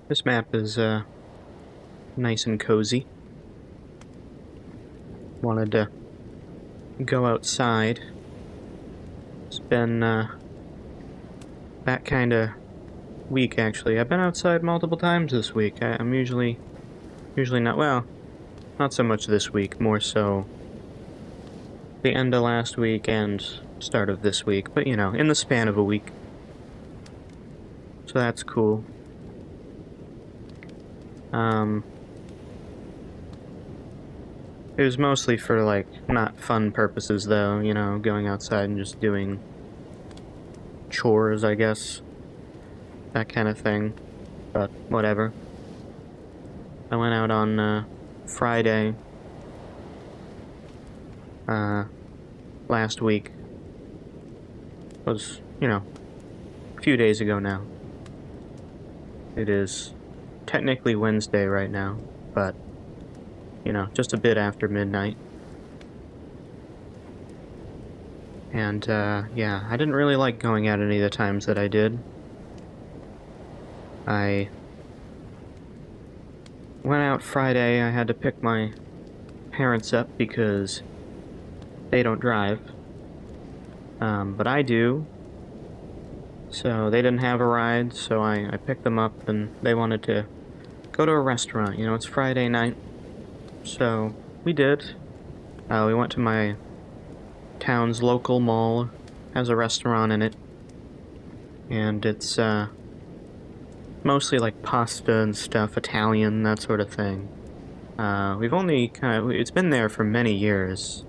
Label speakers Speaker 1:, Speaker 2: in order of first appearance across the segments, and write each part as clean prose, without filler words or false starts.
Speaker 1: This map is nice and cozy. Wanted to go outside. It's been that kind of week, actually. I've been outside multiple times this week. I'm usually not, well, not so much this week, more so the end of last week and start of this week, but you know, in the span of a week. So that's cool. It was mostly for, like, not fun purposes, though, you know, going outside and just doing chores, I guess. That kind of thing. But, whatever. I went out on, Friday, last week. It was, you know, a few days ago now. It is technically Wednesday right now, but, you know, just a bit after midnight. And, yeah, I didn't really like going out any of the times that I did. I went out Friday. I had to pick my parents up because they don't drive. But I do. So they didn't have a ride, so I picked them up, and they wanted to go to a restaurant. You know, it's Friday night. So we did. We went to my town's local mall. Has a restaurant in it. And it's, mostly like pasta and stuff, Italian, that sort of thing. We've only it's been there for many years,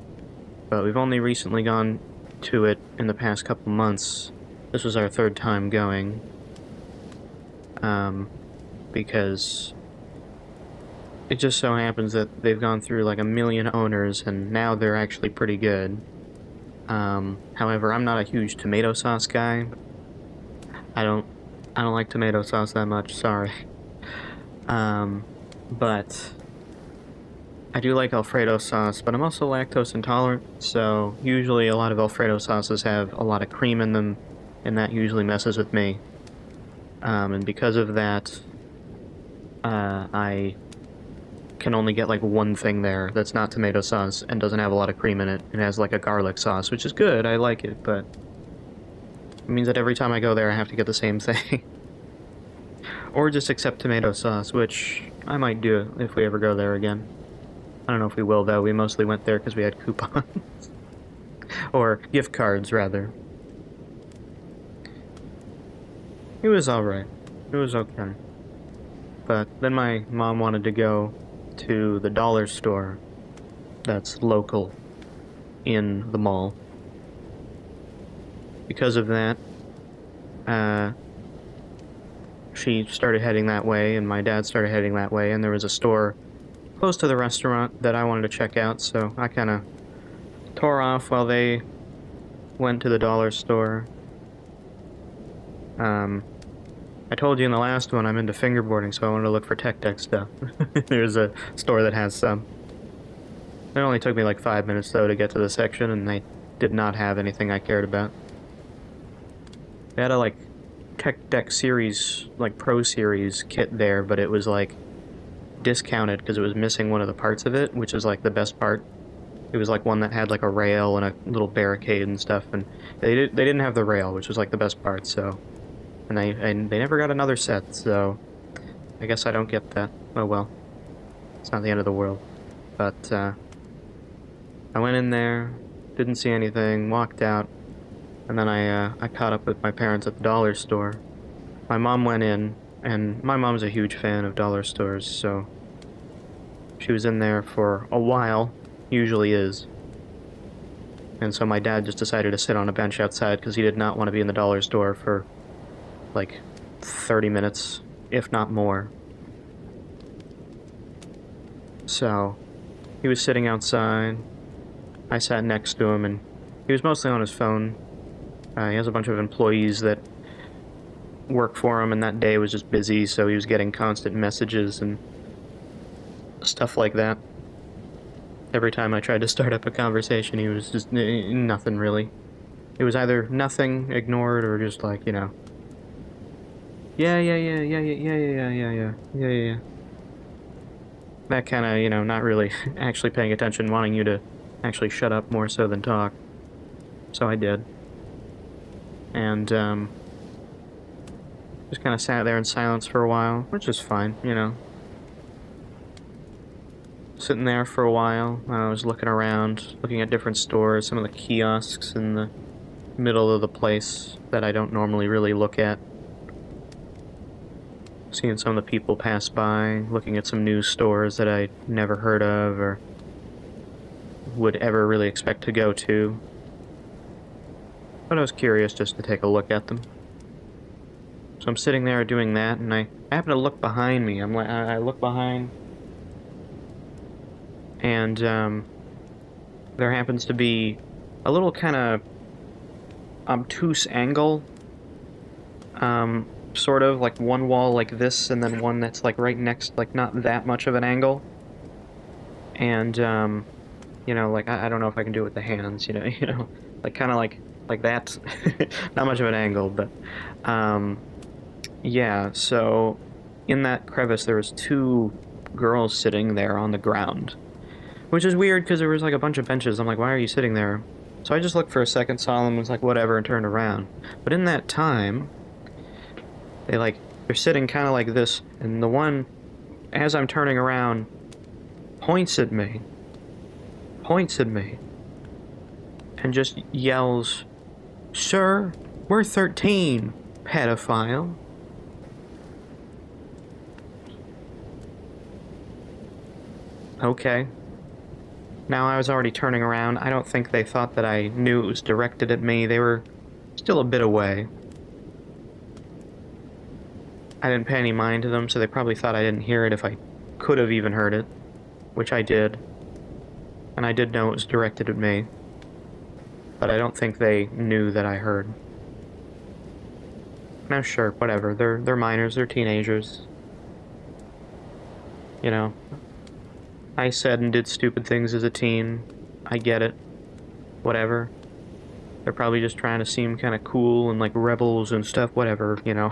Speaker 1: but we've only recently gone to it in the past couple months. This was our third time going, because it just so happens that they've gone through like a million owners, and now they're actually pretty good. However, I'm not a huge tomato sauce guy. I don't like tomato sauce that much, sorry. But I do like Alfredo sauce, but I'm also lactose intolerant, so usually a lot of Alfredo sauces have a lot of cream in them, and that usually messes with me. And because of that, I can only get like one thing there that's not tomato sauce and doesn't have a lot of cream in it. It has like a garlic sauce, which is good, I like it, but it means that every time I go there I have to get the same thing. Or just accept tomato sauce, which I might do if we ever go there again. I don't know if we will, though. We mostly went there because we had coupons. Or gift cards, rather. It was alright. It was okay. But then my mom wanted to go to the dollar store that's local in the mall. Because of that, she started heading that way, and my dad started heading that way, and there was a store close to the restaurant that I wanted to check out, so I kind of tore off while they went to the dollar store. I told you in the last one I'm into fingerboarding, so I wanted to look for tech deck stuff. There's a store that has some. It only took me like 5 minutes, though, to get to the section, and they did not have anything I cared about. They had a, like, Tech Deck Series, like, Pro Series kit there, but it was, like, discounted because it was missing one of the parts of it, which is, like, the best part. It was, like, one that had, like, a rail and a little barricade and stuff, and they didn't have the rail, which was, like, the best part, so... And they never got another set, so... I guess I don't get that. Oh well. It's not the end of the world. But, I went in there, didn't see anything, walked out, and then I caught up with my parents at the dollar store. My mom went in, and my mom's a huge fan of dollar stores, so she was in there for a while, usually is. And so my dad just decided to sit on a bench outside because he did not want to be in the dollar store for like 30 minutes, if not more. So he was sitting outside. I sat next to him, and he was mostly on his phone. He has a bunch of employees that work for him, and that day was just busy, so he was getting constant messages and stuff like that. Every time I tried to start up a conversation, he was just nothing, really. It was either nothing, ignored, or just like, you know, Yeah. That kind of, you know, not really actually paying attention, wanting you to actually shut up more so than talk. So I did. And, just kind of sat there in silence for a while, which is fine, you know. Sitting there for a while, I was looking around, looking at different stores, some of the kiosks in the middle of the place that I don't normally really look at. Seeing some of the people pass by, looking at some news stores that I'd never heard of or would ever really expect to go to. But I was curious just to take a look at them. So I'm sitting there doing that, and I happen to look behind me. I look behind, and there happens to be a little kind of obtuse angle, sort of like one wall like this, and then one that's like right next, like not that much of an angle. And you know, like I don't know if I can do it with the hands, like kind of like that. Not much of an angle, but yeah. So in that crevice, there was two girls sitting there on the ground, which is weird because there was like a bunch of benches. I'm like, why are you sitting there? So I just looked for a second, saw them, was like, whatever, and turned around. But in that time, they're sitting kind of like this, and the one, as I'm turning around, points at me, and just yells, "Sir, we're 13, pedophile." Okay. Now I was already turning around. I don't think they thought that I knew it was directed at me. They were still a bit away. I didn't pay any mind to them, so they probably thought I didn't hear it if I could have even heard it, which I did. And I did know it was directed at me. But I don't think they knew that I heard. Now sure, whatever. They're minors, they're teenagers. You know, I said and did stupid things as a teen. I get it. Whatever. They're probably just trying to seem kind of cool and like rebels and stuff. Whatever, you know.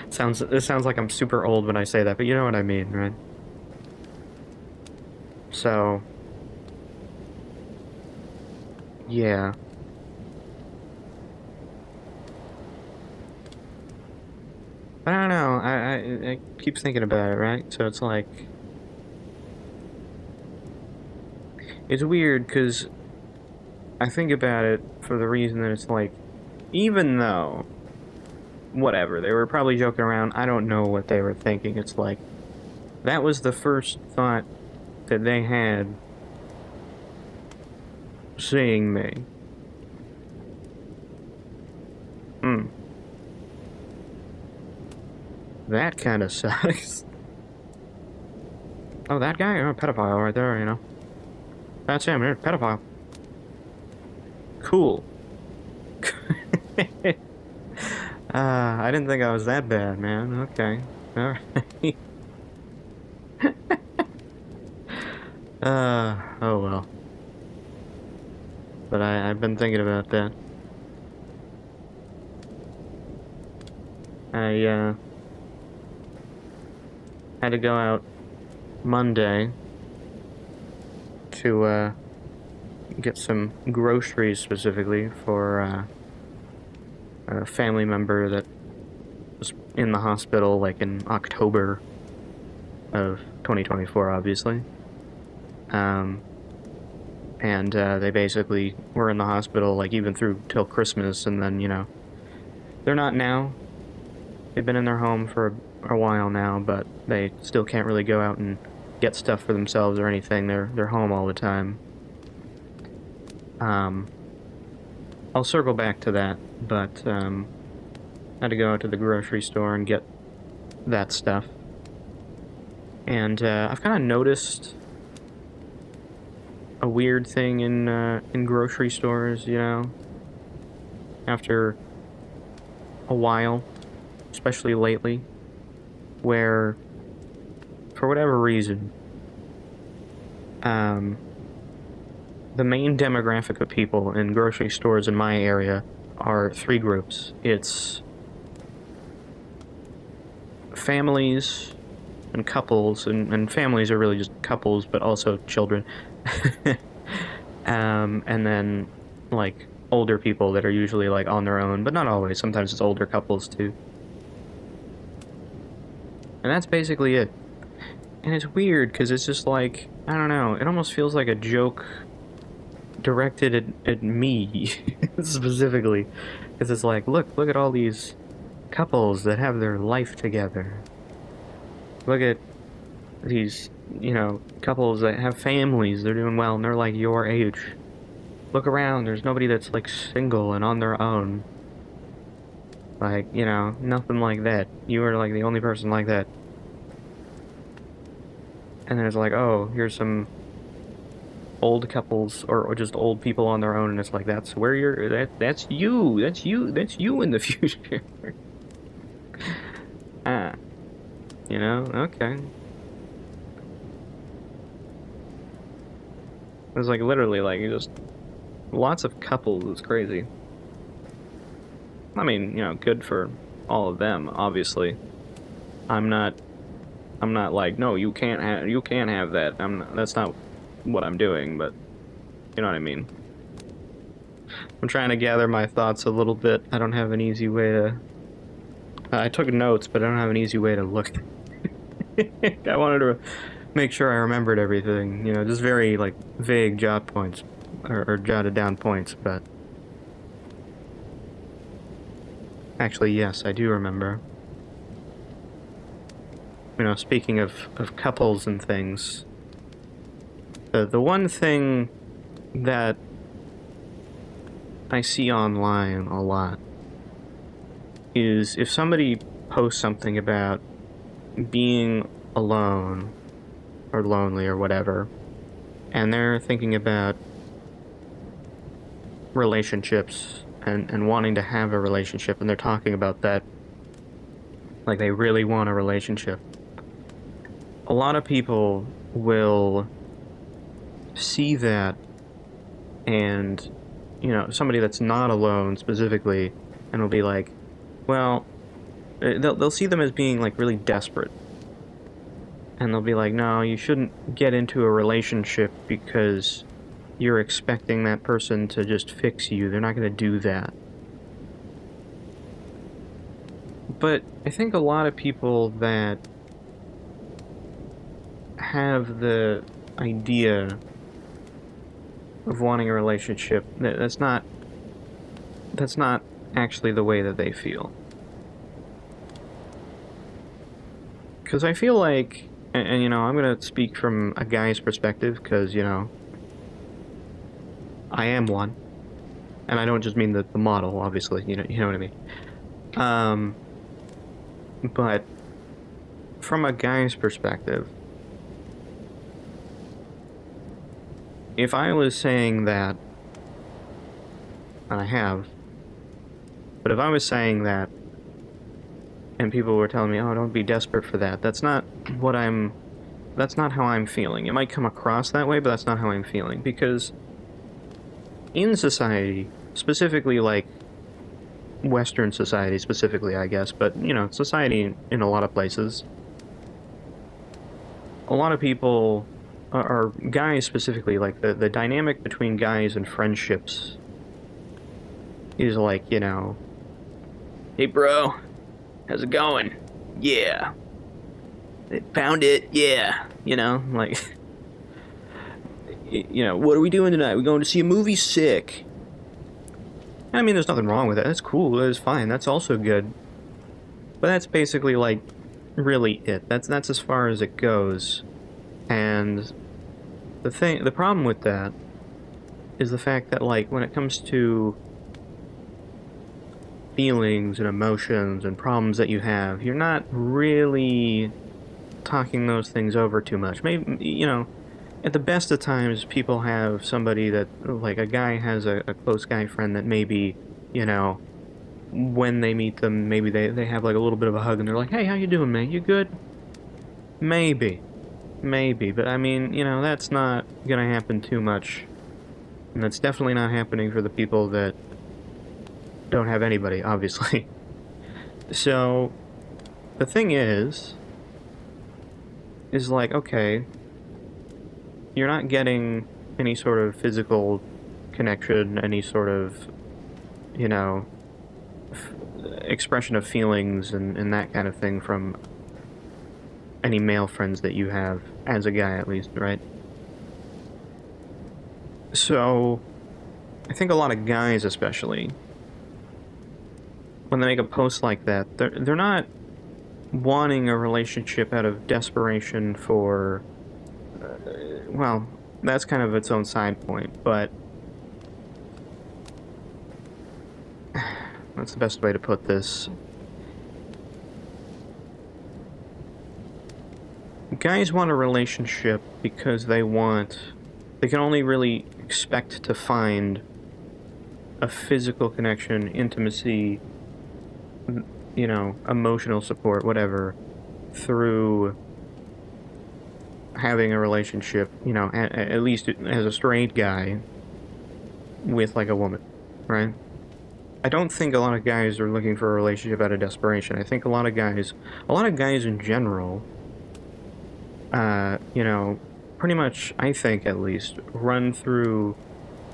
Speaker 1: It sounds like I'm super old when I say that, but you know what I mean, right? So, yeah. I don't know. I keep thinking about it, right? So it's like, it's weird because I think about it for the reason that it's like, even though, whatever, they were probably joking around, I don't know what they were thinking. It's like, that was the first thought that they had seeing me. That kind of sucks. Oh, that guy? Oh, pedophile right there, you know. That's him, pedophile. Cool. I didn't think I was that bad, man. Okay. Alright. Oh well. But I've been thinking about that. I had to go out Monday to get some groceries specifically for a family member that was in the hospital like in October of 2024, obviously. And they basically were in the hospital like even through till Christmas, and then, you know, they're not now. They've been in their home for a while now, but they still can't really go out and get stuff for themselves or anything. They're home all the time. I'll circle back to that, but I had to go out to the grocery store and get that stuff. And I've kind of noticed a weird thing in grocery stores, you know, after a while, especially lately, where for whatever reason, the main demographic of people in grocery stores in my area are three groups. It's families and couples, and families are really just couples, but also children. And then, like, older people that are usually, like, on their own, but not always. Sometimes it's older couples, too. And that's basically it. And it's weird, because it's just like, I don't know, it almost feels like a joke directed at me, specifically. Because it's like, look at all these couples that have their life together. Look at these, couples that have families, they're doing well, and they're like your age. Look around, there's nobody that's like single and on their own. Like, nothing like that. You are like the only person like that. And then it's like, oh, here's some old couples or just old people on their own, and it's like, that's where that's you in the future. Ah, okay. It's like literally like just lots of couples. It's crazy. I mean, good for all of them, obviously. I'm not like, no, you can't have that. That's not what I'm doing, but you know what I mean. I'm trying to gather my thoughts a little bit. I don't have an easy way to... I took notes, but I don't have an easy way to look. I wanted to make sure I remembered everything, just very, like, vague jot points, or jotted down points, but... Actually, yes, I do remember. Speaking of couples and things, the one thing that I see online a lot is if somebody posts something about being alone or lonely or whatever, and they're thinking about relationships and wanting to have a relationship, and they're talking about that like they really want a relationship. A lot of people will see that, and somebody that's not alone specifically, and will be like, well, they'll see them as being like really desperate, and they'll be like, no, you shouldn't get into a relationship because you're expecting that person to just fix you. They're not going to do that. But I think a lot of people that have the idea of wanting a relationship, that's not actually the way that they feel. Because I feel like, and I'm gonna speak from a guy's perspective, because I am one, and I don't just mean the model, obviously, you know what I mean. But from a guy's perspective, if I was saying that, and I have, but if I was saying that, and people were telling me, oh, don't be desperate for that, that's not how I'm feeling. It might come across that way, but that's not how I'm feeling, because in society, specifically like Western society specifically, I guess, but society in a lot of places, a lot of people are guys specifically, like the dynamic between guys and friendships is like, hey bro, how's it going? Yeah. Found it, yeah. Like, what are we doing tonight? We going to see a movie? Sick. I mean, there's nothing wrong with that. That's cool. That's fine. That's also good. But that's basically, like, really it. That's as far as it goes. And the problem with that is the fact that, like, when it comes to feelings and emotions and problems that you have, you're not really talking those things over too much. Maybe, at the best of times, people have somebody that, like, a guy has a close guy friend that maybe, when they meet them, maybe they have, like, a little bit of a hug, and they're like, hey, how you doing, man? You good? Maybe. But, I mean, that's not gonna happen too much. And that's definitely not happening for the people that don't have anybody, obviously. So, the thing is like, okay, you're not getting any sort of physical connection, any sort of, you know, expression of feelings and that kind of thing from any male friends that you have, as a guy at least, right? So, I think a lot of guys, especially, when they make a post like that, they're not wanting a relationship out of desperation for, well, that's kind of its own side point, but what's the best way to put this? Guys want a relationship because they can only really expect to find a physical connection, intimacy, you know, emotional support, whatever, through having a relationship, you know, at least as a straight guy with like a woman, right? I don't think a lot of guys are looking for a relationship out of desperation. I think a lot of guys in general, you know, pretty much, I think at least, run through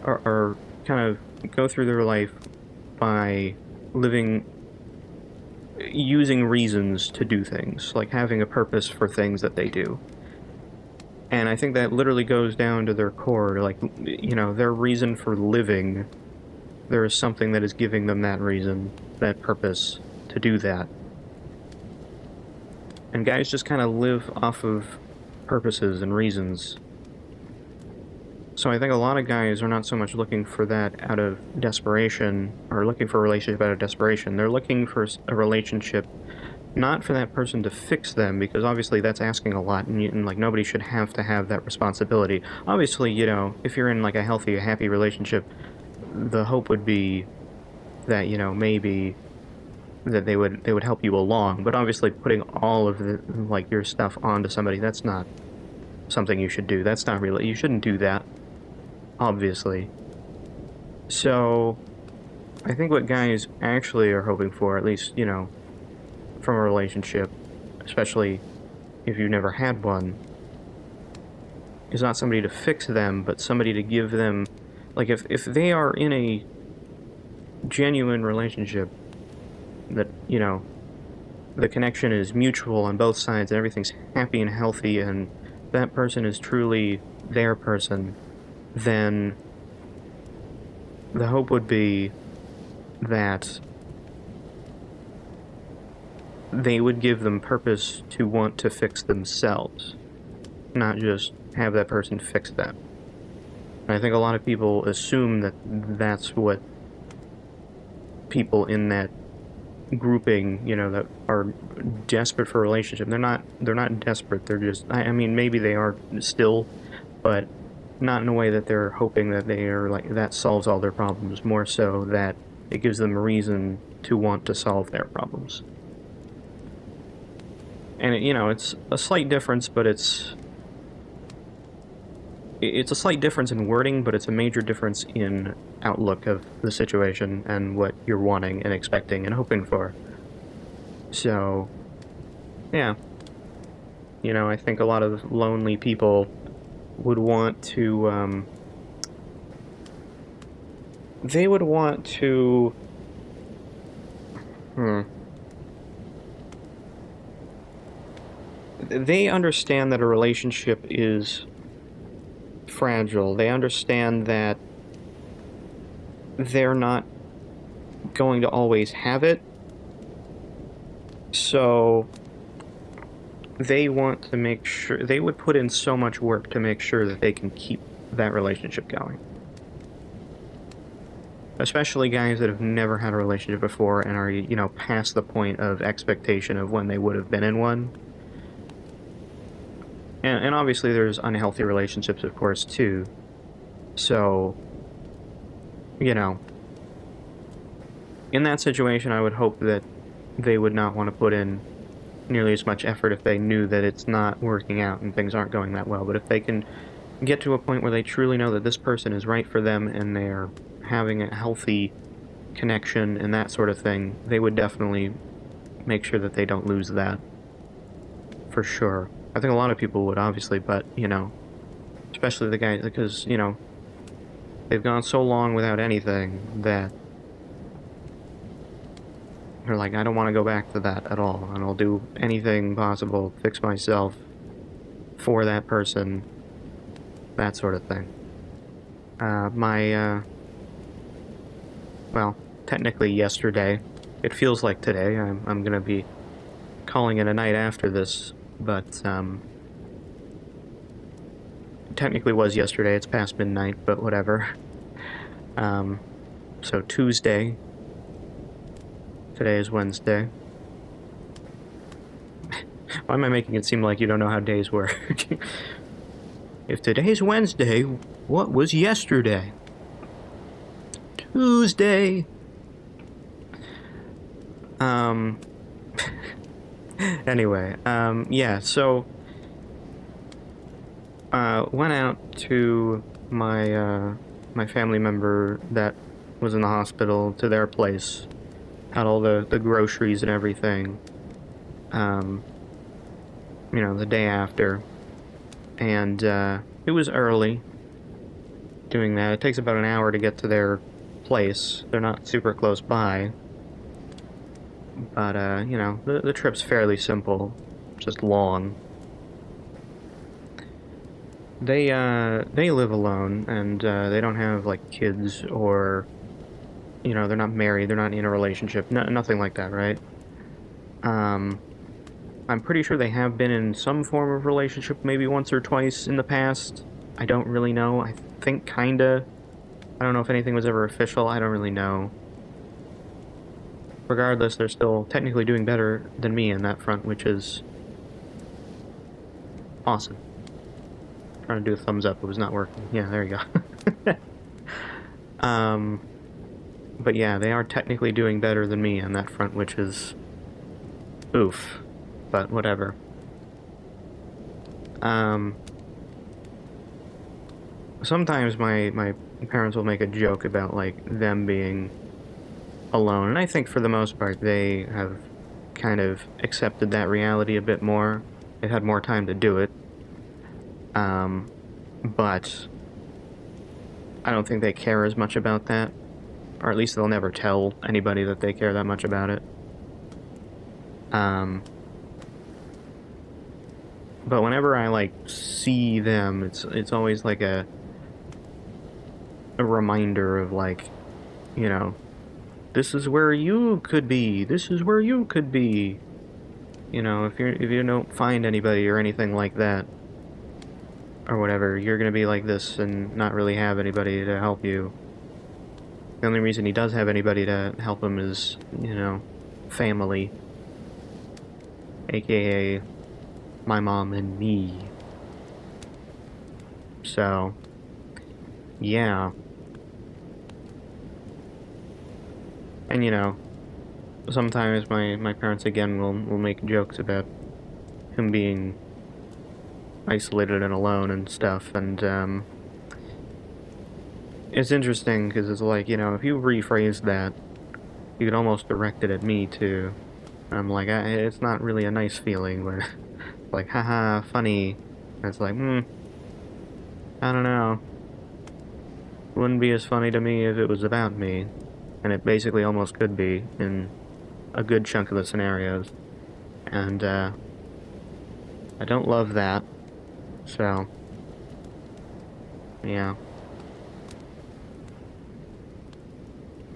Speaker 1: or kind of go through their life by using reasons to do things, like having a purpose for things that they do. And I think that literally goes down to their core, like, you know, their reason for living. There is something that is giving them that reason, that purpose to do that. And guys just kind of live off of purposes and reasons. So I think a lot of guys are not so much looking for that out of desperation, or looking for a relationship out of desperation. They're looking for a relationship not for that person to fix them, because obviously that's asking a lot, and like nobody should have to have that responsibility. Obviously, you know, if you're in like a healthy, happy relationship, the hope would be that, you know, maybe that they would help you along. But obviously, putting all of the like your stuff onto somebody, that's not something you should do. That's not really, you shouldn't do that, obviously. So I think what guys actually are hoping for, at least, you know, from a relationship, especially if you've never had one, is not somebody to fix them, but somebody to give them, like, if they are in a genuine relationship that, you know, the connection is mutual on both sides and everything's happy and healthy and that person is truly their person, then the hope would be that they would give them purpose to want to fix themselves, not just have that person fix them. And I think a lot of people assume that that's what people in that grouping, you know, that are desperate for a relationship. They're not desperate. They're just, I mean, maybe they are still, but not in a way that they're hoping that they are like, that solves all their problems. More so that it gives them a reason to want to solve their problems. And, you know, it's a slight difference, but it's a slight difference in wording, but it's a major difference in outlook of the situation and what you're wanting and expecting and hoping for. So, yeah. You know, I think a lot of lonely people would want to, they would want to, they understand that a relationship is fragile. They understand that they're not going to always have it. So they want to make sure, they would put in so much work to make sure that they can keep that relationship going. Especially guys that have never had a relationship before and are, you know, past the point of expectation of when they would have been in one. And obviously there's unhealthy relationships, of course, too. So, you know, in that situation, I would hope that they would not want to put in nearly as much effort if they knew that it's not working out and things aren't going that well. But if they can get to a point where they truly know that this person is right for them and they're having a healthy connection and that sort of thing, they would definitely make sure that they don't lose that, for sure. I think a lot of people would, obviously, but, you know, especially the guys, because, you know, they've gone so long without anything that they're like, I don't want to go back to that at all, and I'll do anything possible, fix myself for that person, that sort of thing. Well, technically yesterday, it feels like today, I'm gonna be calling it a night after this, but, technically was yesterday, it's past midnight, but whatever. So Tuesday, today is Wednesday. Why am I making it seem like you don't know how days work? If today's Wednesday, what was yesterday? Tuesday. Anyway, yeah, so, went out to my family member that was in the hospital, to their place, had all the groceries and everything, you know, the day after, and, it was early doing that. It takes about an hour to get to their place. They're not super close by, but, you know, the trip's fairly simple, just long. They live alone, and, they don't have, like, kids, or, you know, they're not married, they're not in a relationship, nothing like that, right? I'm pretty sure they have been in some form of relationship, maybe once or twice in the past. I don't really know. I think kinda. I don't know if anything was ever official, I don't really know. Regardless, they're still technically doing better than me in that front, which is awesome. Trying to do a thumbs up, it was not working. Yeah, there you go. But yeah, they are technically doing better than me on that front, which is oof. But whatever. Sometimes my parents will make a joke about, like, them being alone, and I think for the most part they have kind of accepted that reality a bit more. They've had more time to do it. But I don't think they care as much about that, or at least they'll never tell anybody that they care that much about it. But whenever I, like, see them, it's always like a reminder of, like, you know, this is where you could be, this is where you could be. You know, if you don't find anybody or anything like that, or whatever, you're gonna be like this and not really have anybody to help you. The only reason he does have anybody to help him is, you know, family. AKA my mom and me. So, yeah. And, you know, sometimes my parents, again, will make jokes about him being isolated and alone and stuff, and, it's interesting, because it's like, you know, if you rephrase that, you could almost direct it at me, too. I'm like, it's not really a nice feeling, where, like, haha, funny. And it's like, I don't know. It wouldn't be as funny to me if it was about me. And it basically almost could be, in a good chunk of the scenarios. And, I don't love that. So, yeah.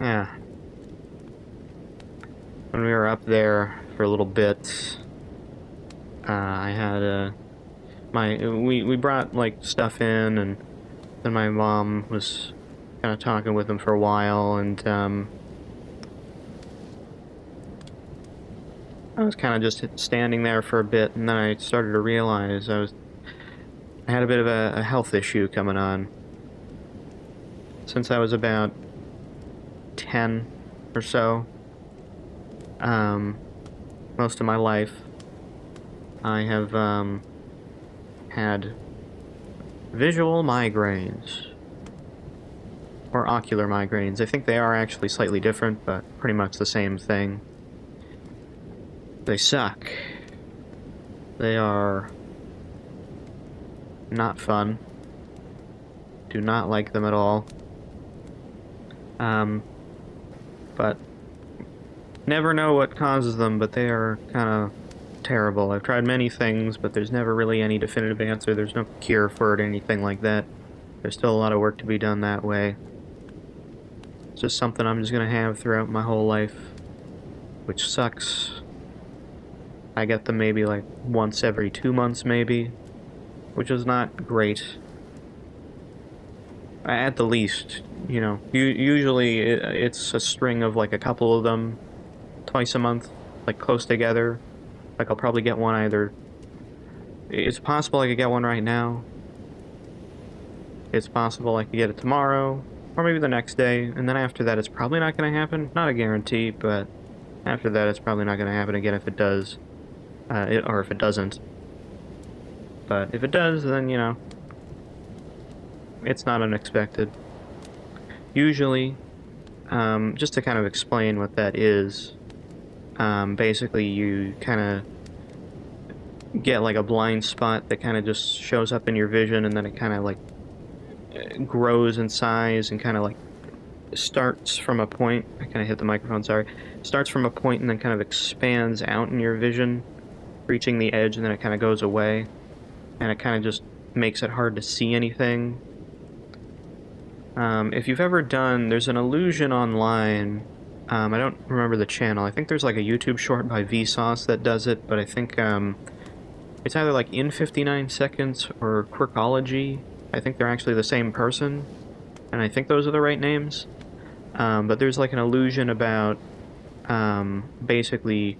Speaker 1: Yeah. When we were up there for a little bit, I had, we brought, like, stuff in, and then my mom was kind of talking with him for a while, and, I was kind of just standing there for a bit, and then I started to realize I had a bit of a health issue coming on. Since I was about 10 or so, most of my life, I have, had visual migraines, or ocular migraines. I think they are actually slightly different, but pretty much the same thing. They suck. They are not fun. Do not like them at all. But never know what causes them, but they are kind of terrible. I've tried many things, but there's never really any definitive answer. There's no cure for it or anything like that. There's still a lot of work to be done that way. It's just something I'm just gonna have throughout my whole life, which sucks. I get them maybe like once every 2 months maybe, which is not great. At the least, you know. Usually it's a string of like a couple of them twice a month, like close together. Like I'll probably get one either... It's possible I could get one right now. It's possible I could get it tomorrow, or maybe the next day, and then after that it's probably not going to happen. Not a guarantee, but after that it's probably not going to happen again if it does. Or if it doesn't. But if it does, then, you know, it's not unexpected. Usually, just to kind of explain what that is, basically you kind of get like a blind spot that kind of just shows up in your vision, and then it kind of like grows in size and kind of like starts from a point. I kind of hit the microphone, sorry. Starts from a point and then kind of expands out in your vision, reaching the edge, and then it kind of goes away, and it kind of just makes it hard to see anything. If you've ever done, there's an illusion online, I don't remember the channel, I think there's like a YouTube short by VRChat that does it, but I think it's either like in 59 seconds or Quirkology. I think they're actually the same person, and I think those are the right names. But there's like an illusion about basically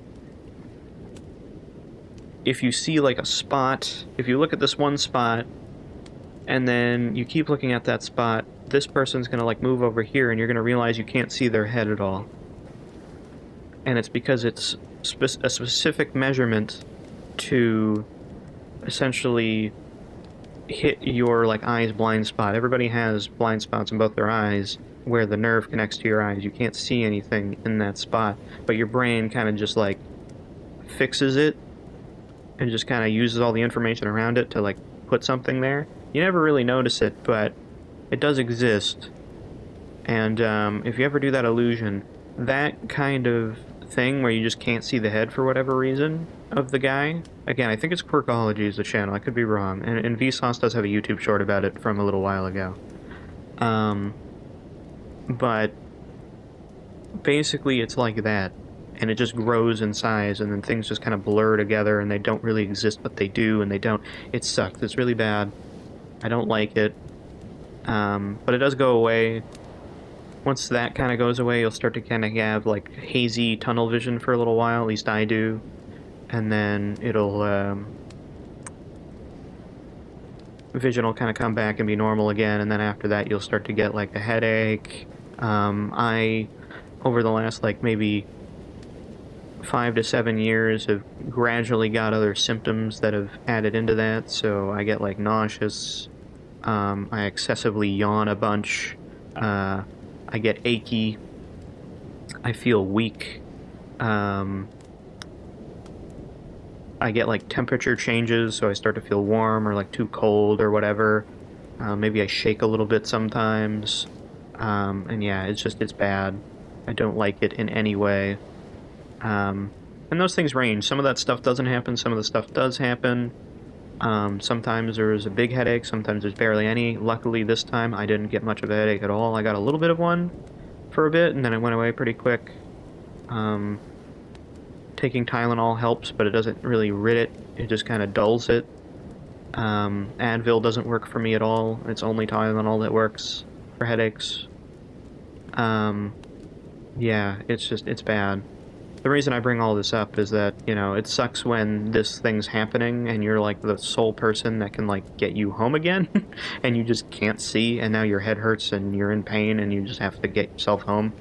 Speaker 1: if you see like a spot, if you look at this one spot and then you keep looking at that spot, this person's gonna like move over here and you're gonna realize you can't see their head at all. And it's because it's a specific measurement to essentially hit your like eye's blind spot. Everybody has blind spots in both their eyes where the nerve connects to your eyes. You can't see anything in that spot, but your brain kind of just like fixes it and just kind of uses all the information around it to like put something there. You never really notice it, but it does exist. And if you ever do that illusion, that kind of thing where you just can't see the head for whatever reason of the guy, again, I think it's Quirkology is the channel, I could be wrong, and Vsauce does have a YouTube short about it from a little while ago. But basically it's like that, and it just grows in size, and then things just kind of blur together, and they don't really exist, but they do, and they don't. It sucks. It's really bad. I don't like it. But it does go away. Once that kind of goes away, you'll start to kind of have, like, hazy tunnel vision for a little while, at least I do. And then it'll, vision will kind of come back and be normal again, and then after that you'll start to get, like, a headache. Over the last, like, maybe 5 to 7 years, have gradually got other symptoms that have added into that, so I get, like, nauseous, I excessively yawn a bunch, I get achy, I feel weak, I get, like, temperature changes, so I start to feel warm or, like, too cold or whatever, maybe I shake a little bit sometimes, and yeah, it's bad. I don't like it in any way. And those things range. Some of that stuff doesn't happen, some of the stuff does happen. Sometimes there's a big headache, sometimes there's barely any. Luckily this time I didn't get much of a headache at all. I got a little bit of one for a bit, and then it went away pretty quick. Taking Tylenol helps, but it doesn't really rid it. It just kind of dulls it. Advil doesn't work for me at all. It's only Tylenol that works for headaches. Yeah, it's bad. The reason I bring all this up is that, you know, it sucks when this thing's happening and you're like the sole person that can like get you home again and you just can't see, and now your head hurts and you're in pain and you just have to get yourself home.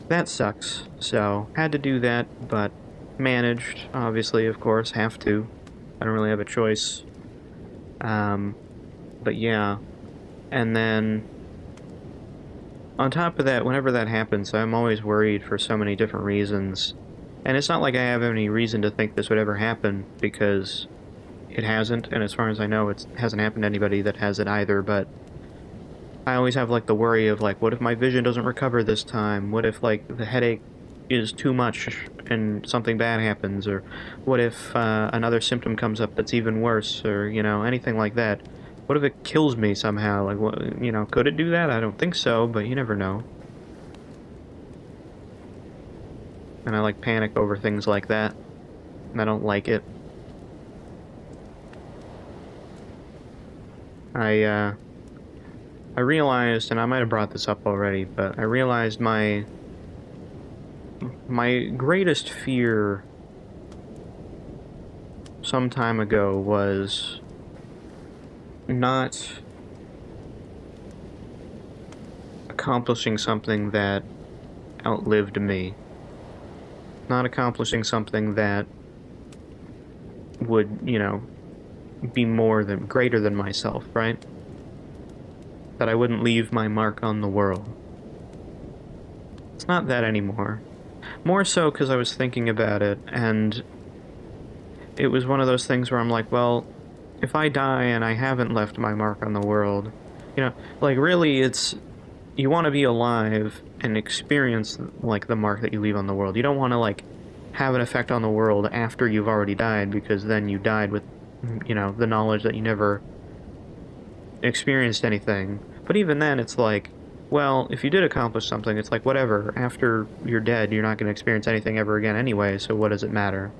Speaker 1: That sucks. So, had to do that, but managed, obviously, of course, have to. I don't really have a choice. But yeah. And then on top of that, whenever that happens, I'm always worried for so many different reasons. And it's not like I have any reason to think this would ever happen, because it hasn't, and as far as I know, it hasn't happened to anybody that has it either, but I always have, like, the worry of, like, what if my vision doesn't recover this time? What if, like, the headache is too much and something bad happens? Or what if another symptom comes up that's even worse? Or, you know, anything like that. What if it kills me somehow? Like, what, you know, could it do that? I don't think so, but you never know. And I, like, panic over things like that. And I don't like it. I realized, and I might have brought this up already, but I realized my greatest fear some time ago was not accomplishing something that outlived me. Not accomplishing something that would, you know, be greater than myself, right? That I wouldn't leave my mark on the world. It's not that anymore. More so because I was thinking about it, and it was one of those things where I'm like, well, if I die and I haven't left my mark on the world, you know, like, really, it's, you want to be alive and experience, like, the mark that you leave on the world. You don't want to, like, have an effect on the world after you've already died, because then you died with, you know, the knowledge that you never experienced anything. But even then, it's like, well, if you did accomplish something, it's like, whatever, after you're dead, you're not going to experience anything ever again anyway, so what does it matter?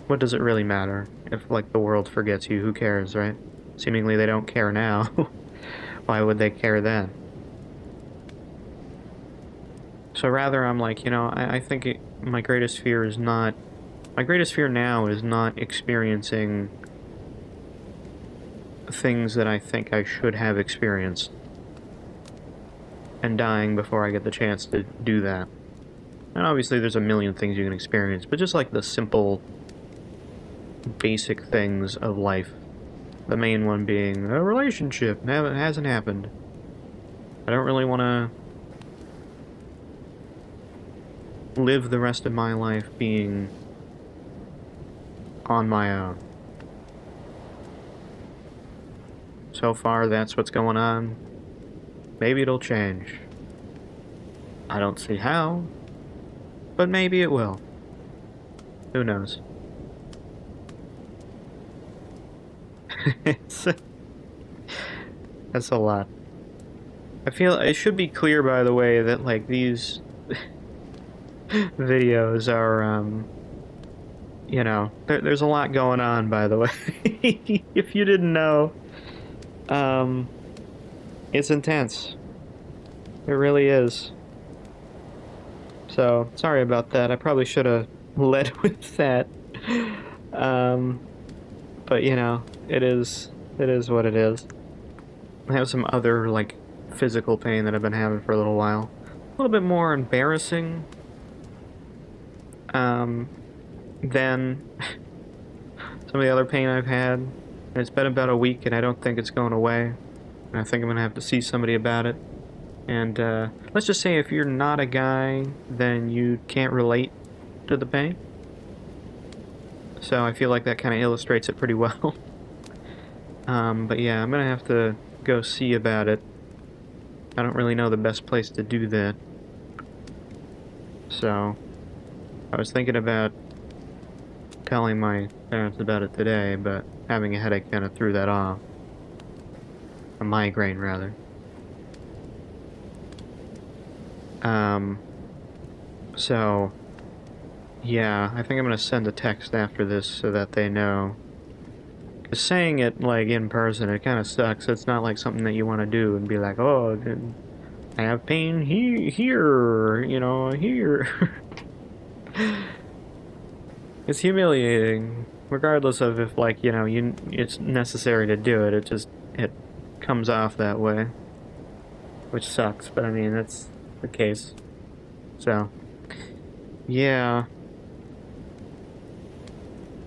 Speaker 1: What does it really matter? If, like, the world forgets you, who cares, right? Seemingly they don't care now. Why would they care then? So rather, I'm like, you know, I think my greatest fear is not... My greatest fear now is not experiencing things that I think I should have experienced, and dying before I get the chance to do that. And obviously there's a million things you can experience, but just like the simple, basic things of life. The main one being a relationship. It hasn't happened. I don't really want to live the rest of my life being on my own. So far, that's what's going on. Maybe it'll change. I don't see how, but maybe it will. Who knows? That's a lot. I feel it should be clear, by the way, that, like, these videos are, you know, there's a lot going on, by the way. If you didn't know, it's intense. It really is. So, sorry about that. I probably should have led with that. But, you know, it is what it is. I have some other, like, physical pain that I've been having for a little while. A little bit more embarrassing than some of the other pain I've had. And it's been about a week, and I don't think it's going away. And I think I'm gonna have to see somebody about it. And let's just say if you're not a guy, then you can't relate to the pain. So I feel like that kind of illustrates it pretty well. But yeah, I'm gonna have to go see about it. I don't really know the best place to do that. So I was thinking about telling my parents about it today, but having a headache kind of threw that off. A migraine, rather. So yeah, I think I'm gonna send a text after this so that they know. 'Cause saying it, like, in person, it kind of sucks. It's not like something that you want to do and be like, oh, I have pain here, you know, here. It's humiliating, regardless of if, like, you know, it's necessary to do it. It comes off that way, which sucks. But I mean, that's the case. So, yeah.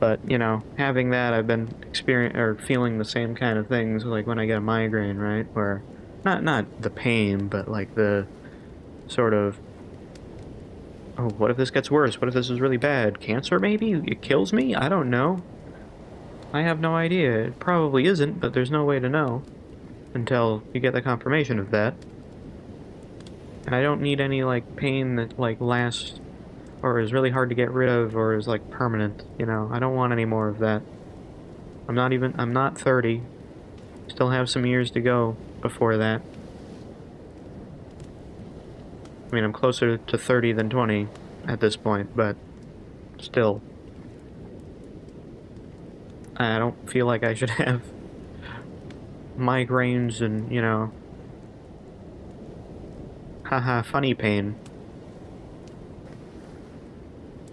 Speaker 1: But, you know, having that, I've been feeling the same kind of things, like when I get a migraine, right? Where, not the pain, but like the sort of Oh, what if this gets worse? What if this is really bad? Cancer, maybe? It kills me? I don't know. I have no idea. It probably isn't, but there's no way to know until you get the confirmation of that. And I don't need any, like, pain that, like, lasts or is really hard to get rid of or is, like, permanent, you know? I don't want any more of that. I'm not 30. Still have some years to go before that. I mean, I'm closer to 30 than 20 at this point, but still. I don't feel like I should have migraines and, you know, haha, funny pain.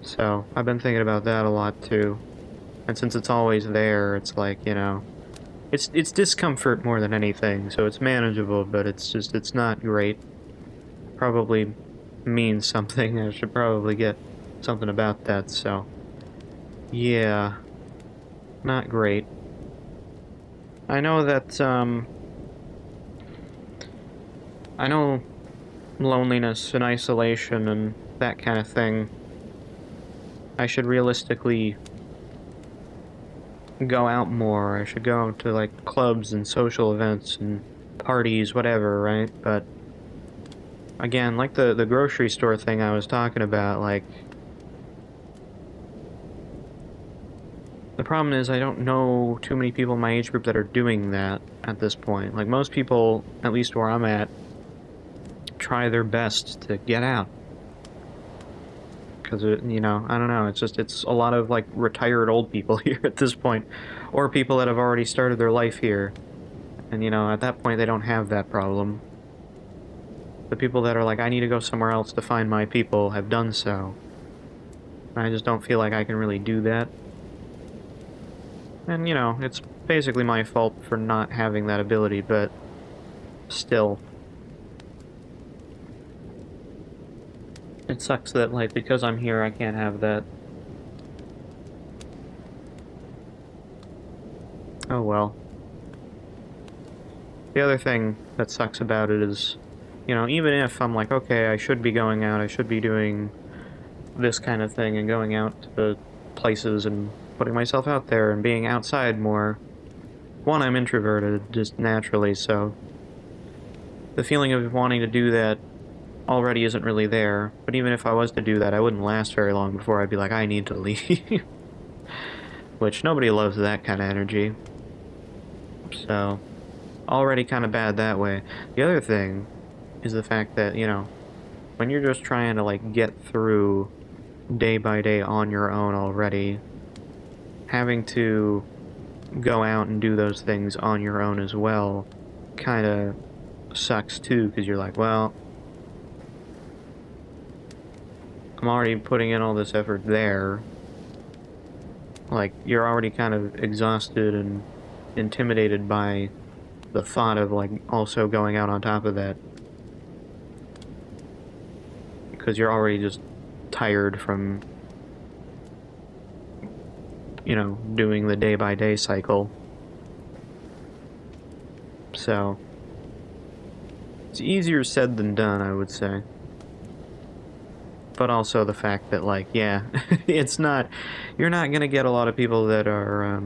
Speaker 1: So, I've been thinking about that a lot too. And since it's always there, it's like, you know, it's discomfort more than anything, so it's manageable, but it's not great. Probably means something. I should probably get something about that, so. Yeah. Not great. I know that, I know loneliness and isolation and that kind of thing. I should realistically go out more. I should go to, like, clubs and social events and parties, whatever, right? But, again, like the grocery store thing I was talking about, like, the problem is I don't know too many people in my age group that are doing that at this point. Like, most people, at least where I'm at, try their best to get out. Because, you know, I don't know, it's a lot of, like, retired old people here at this point. Or people that have already started their life here. And, you know, at that point, they don't have that problem. The people that are like, I need to go somewhere else to find my people, have done so. I just don't feel like I can really do that. And, you know, it's basically my fault for not having that ability, but still. It sucks that, like, because I'm here, I can't have that. Oh well. The other thing that sucks about it is, you know, even if I'm like, okay, I should be going out, I should be doing this kind of thing and going out to places and putting myself out there and being outside more. One, I'm introverted, just naturally, so the feeling of wanting to do that already isn't really there. But even if I was to do that, I wouldn't last very long before I'd be like, I need to leave. Which, nobody loves that kind of energy. So, already kind of bad that way. The other thing is the fact that, you know, when you're just trying to, like, get through day by day on your own already, having to go out and do those things on your own as well kind of sucks too, because you're like, well, I'm already putting in all this effort there. Like, you're already kind of exhausted and intimidated by the thought of, like, also going out on top of that. Because you're already just tired from, you know, doing the day-by-day cycle. So, it's easier said than done, I would say. But also the fact that, like, yeah, it's not, you're not gonna get a lot of people that are,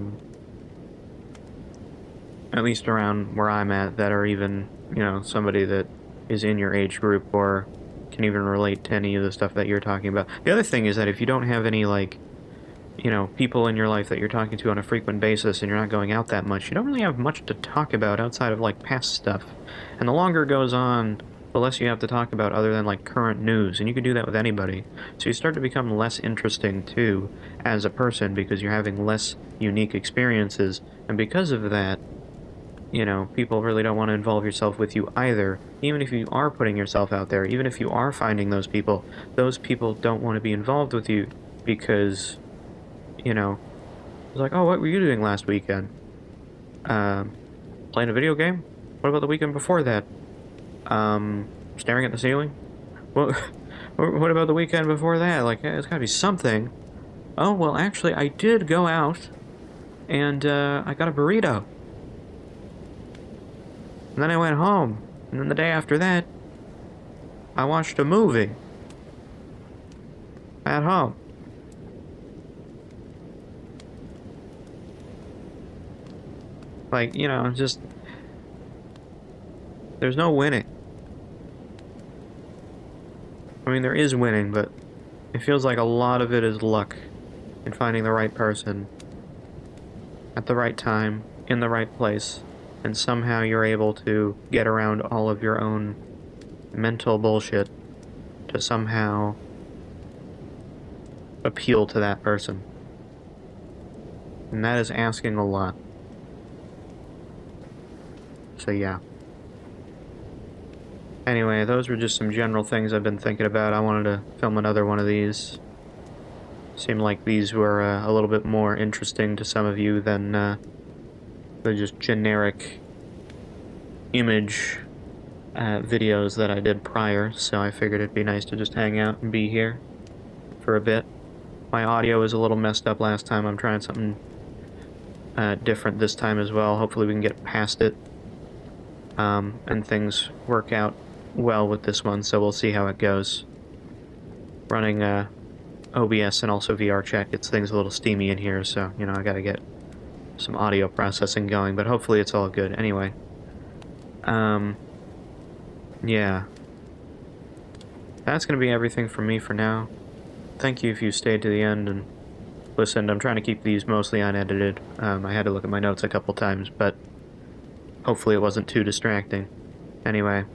Speaker 1: at least around where I'm at, that are even, you know, somebody that is in your age group or can even relate to any of the stuff that you're talking about. The other thing is that if you don't have any, like, you know, people in your life that you're talking to on a frequent basis and you're not going out that much, you don't really have much to talk about outside of, like, past stuff. And the longer it goes on, the less you have to talk about other than, like, current news, and you can do that with anybody. So you start to become less interesting, too, as a person, because you're having less unique experiences, and because of that, you know, people really don't want to involve yourself with you either. Even if you are putting yourself out there, even if you are finding those people don't want to be involved with you because, you know, it's like, oh, what were you doing last weekend? Playing a video game? What about the weekend before that? Staring at the ceiling? What, what about the weekend before that? Like, it's gotta be something. Oh, well, actually, I did go out, and, I got a burrito. And then I went home, and then the day after that, I watched a movie. at home. Like, you know, just... There's no winning. I mean, there is winning, but it feels like a lot of it is luck in finding the right person at the right time, in the right place, and somehow you're able to get around all of your own mental bullshit to somehow appeal to that person. And that is asking a lot. So yeah. Anyway, those were just some general things I've been thinking about. I wanted to film another one of these. Seemed like these were a little bit more interesting to some of you than the just generic image videos that I did prior, so I figured it'd be nice to just hang out and be here for a bit. My audio was a little messed up last time. I'm trying something different this time as well. Hopefully we can get past it and things work out well with this one, so we'll see how it goes. Running OBS and also VRChat gets things a little steamy in here, so, you know, I gotta get some audio processing going, but hopefully it's all good. Anyway, yeah. That's gonna be everything from me for now. Thank you if you stayed to the end and listened. I'm trying to keep these mostly unedited. I had to look at my notes a couple times, but hopefully it wasn't too distracting. Anyway,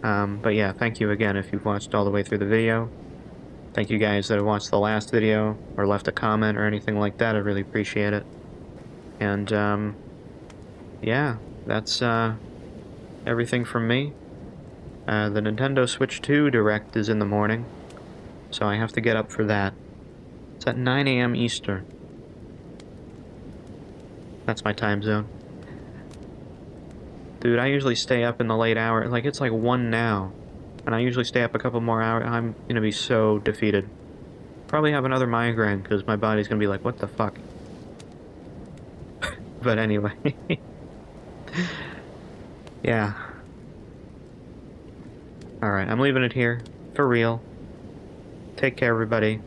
Speaker 1: but yeah, thank you again if you've watched all the way through the video. Thank you guys that have watched the last video, or left a comment or anything like that. I really appreciate it. And, yeah, that's, everything from me. The Nintendo Switch 2 Direct is in the morning, so I have to get up for that. It's at 9 AM Eastern. That's my time zone. Dude, I usually stay up in the late hour. Like, it's like 1 now. And I usually stay up a couple more hours. I'm gonna be so defeated. Probably have another migraine, because my body's gonna be like, what the fuck? But anyway. Yeah. Alright, I'm leaving it here. For real. Take care, everybody.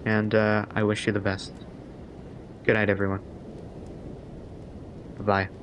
Speaker 1: And, I wish you the best. Good night, everyone. Bye-bye.